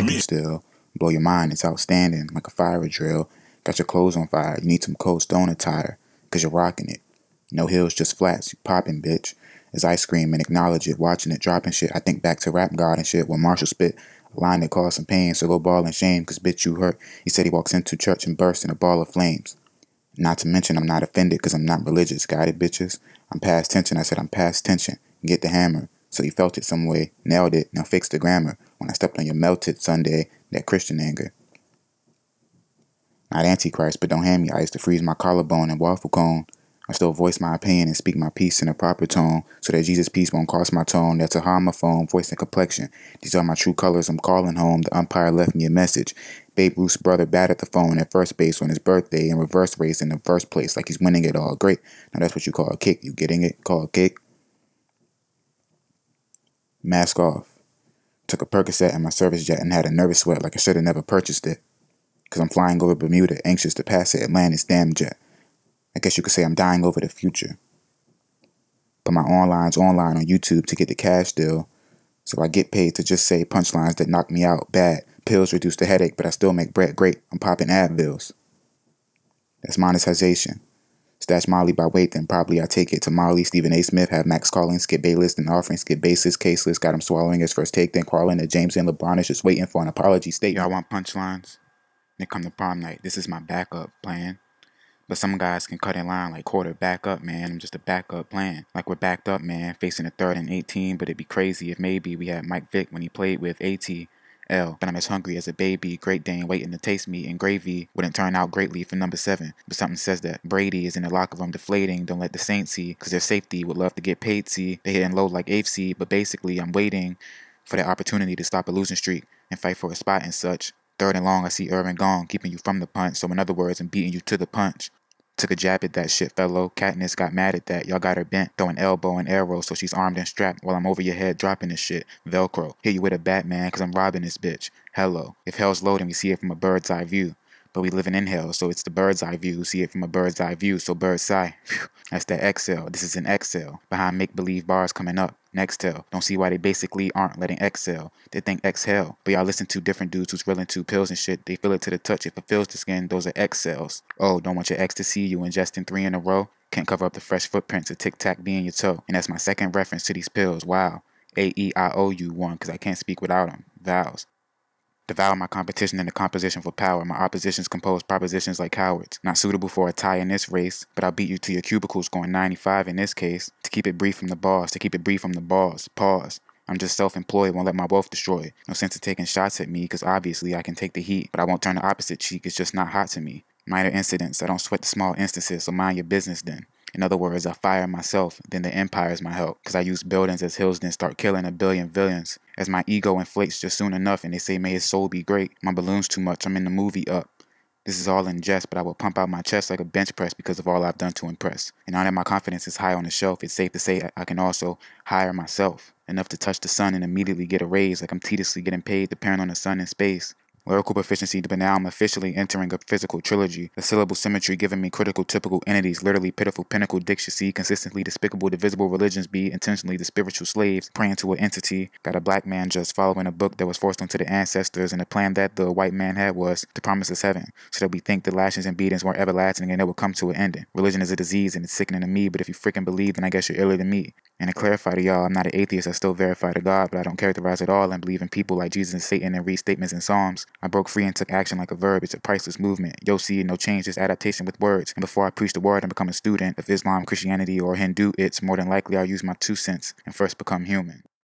me. Still, blow your mind, it's outstanding, like a fire drill. Got your clothes on fire, you need some cold stone attire, cause you're rocking it. No hills, just flats, you poppin', bitch. As I scream and acknowledge it, watching it, dropping shit, I think back to Rap God and shit, when Marshall spit a line that caused some pain, so go ball and shame, cause bitch you hurt. He said he walks into church and bursts in a ball of flames. Not to mention I'm not offended cause I'm not religious, got it, bitches? I'm past tension, I said I'm past tension, get the hammer. So you felt it some way, nailed it, now fix the grammar. When I stepped on your melted Sunday, that Christian anger. Not Antichrist, but don't hand me ice to freeze my collarbone and waffle cone. I still voice my opinion and speak my piece in a proper tone, so that Jesus' peace won't cost my tone. That's a homophone, voice and complexion. These are my true colors, I'm calling home. The umpire left me a message. Babe Ruth's brother batted the phone at first base on his birthday and reverse race in the first place, like he's winning it all. Great. Now that's what you call a kick. You getting it? Call a kick. Mask off. Took a Percocet in my service jet and had a nervous sweat like I should have never purchased it. Cause I'm flying over Bermuda, anxious to pass it Atlantis damn jet. I guess you could say I'm dying over the future. Put my online's online on YouTube to get the cash deal. So I get paid to just say punchlines that knock me out bad. Pills reduce the headache, but I still make bread great. I'm popping Advils. That's monetization. Stash Molly by weight, then probably I take it to Molly. Stephen A. Smith, have Max calling, skip Baylist and offering, skip basis, caseless. Got him swallowing his first take, then crawling to James and LeBron is just waiting for an apology statement. Y'all want punchlines? Then come to prom night. This is my backup plan. But some guys can cut in line like quarter back up, man. I'm just a backup plan. Like we're backed up, man, facing a 3rd and 18. But it'd be crazy if maybe we had Mike Vick when he played with ATL. But I'm as hungry as a baby. Great Dane waiting to taste me. And gravy wouldn't turn out greatly for number 7. But something says that Brady is in the locker room deflating. Don't let the Saints see. Cause their safety would love to get paid, see. They hitting low like AFC. But basically I'm waiting for the opportunity to stop a losing streak and fight for a spot and such. 3rd and long, I see Irvin gone, keeping you from the punch. So in other words, I'm beating you to the punch. Took a jab at that shit, fellow. Katniss got mad at that. Y'all got her bent, throwing elbow and arrow, so she's armed and strapped while I'm over your head dropping this shit. Velcro. Hit you with a bat, man, cause I'm robbing this bitch. Hello. If hell's low, then we see it from a bird's eye view. But we living in hell, so it's the bird's eye view. See it from a bird's eye view, so bird's eye. Phew. That's that exhale. This is an exhale. Behind make-believe bars coming up. Next tell. Don't see why they basically aren't letting exhale. They think exhale. But y'all listen to different dudes who's reeling 2 pills and shit. They feel it to the touch. It fulfills the skin. Those are exhales. Oh, don't want your ex to see you ingesting 3 in a row? Can't cover up the fresh footprints of tic-tac being your toe. And that's my second reference to these pills. Wow. A-E-I-O-U one, cause I can't speak without them. Vowels. Devour my competition in the composition for power. My oppositions compose propositions like cowards. Not suitable for a tie in this race, but I'll beat you to your cubicle scoring 95 in this case. To keep it brief from the boss, to keep it brief from the boss. Pause. I'm just self-employed, won't let my wealth destroy. No sense of taking shots at me, cause obviously I can take the heat, but I won't turn the opposite cheek, it's just not hot to me. Minor incidents, I don't sweat the small instances, so mind your business then. In other words, I fire myself, then the empire's my help. Cause I use buildings as hills, then start killing a billion villains. As my ego inflates just soon enough and they say may his soul be great. My balloon's too much, I'm in the movie Up. This is all in jest, but I will pump out my chest like a bench press because of all I've done to impress. And now that my confidence is high on the shelf, it's safe to say I can also hire myself. Enough to touch the sun and immediately get a raise like I'm tediously getting paid depending on the sun and space. Lyrical proficiency, but now I'm officially entering a physical trilogy. The syllable symmetry giving me critical typical entities, literally pitiful pinnacle diction C, consistently despicable divisible religions B, intentionally the spiritual slaves, praying to an entity. Got a black man just following a book that was forced onto the ancestors, and the plan that the white man had was to promise us heaven, so that we think the lashings and beatings weren't everlasting and it would come to an ending. Religion is a disease and it's sickening to me, but if you freaking believe, then I guess you're iller than me. And to clarify to y'all, I'm not an atheist, I still verify to God, but I don't characterize at all and believe in people like Jesus and Satan and read statements in Psalms. I broke free and took action like a verb. It's a priceless movement. Yo, see, no change, just adaptation with words. And before I preach the word and become a student of Islam, Christianity, or Hindu, it's more than likely I'll use my 2 cents and first become human.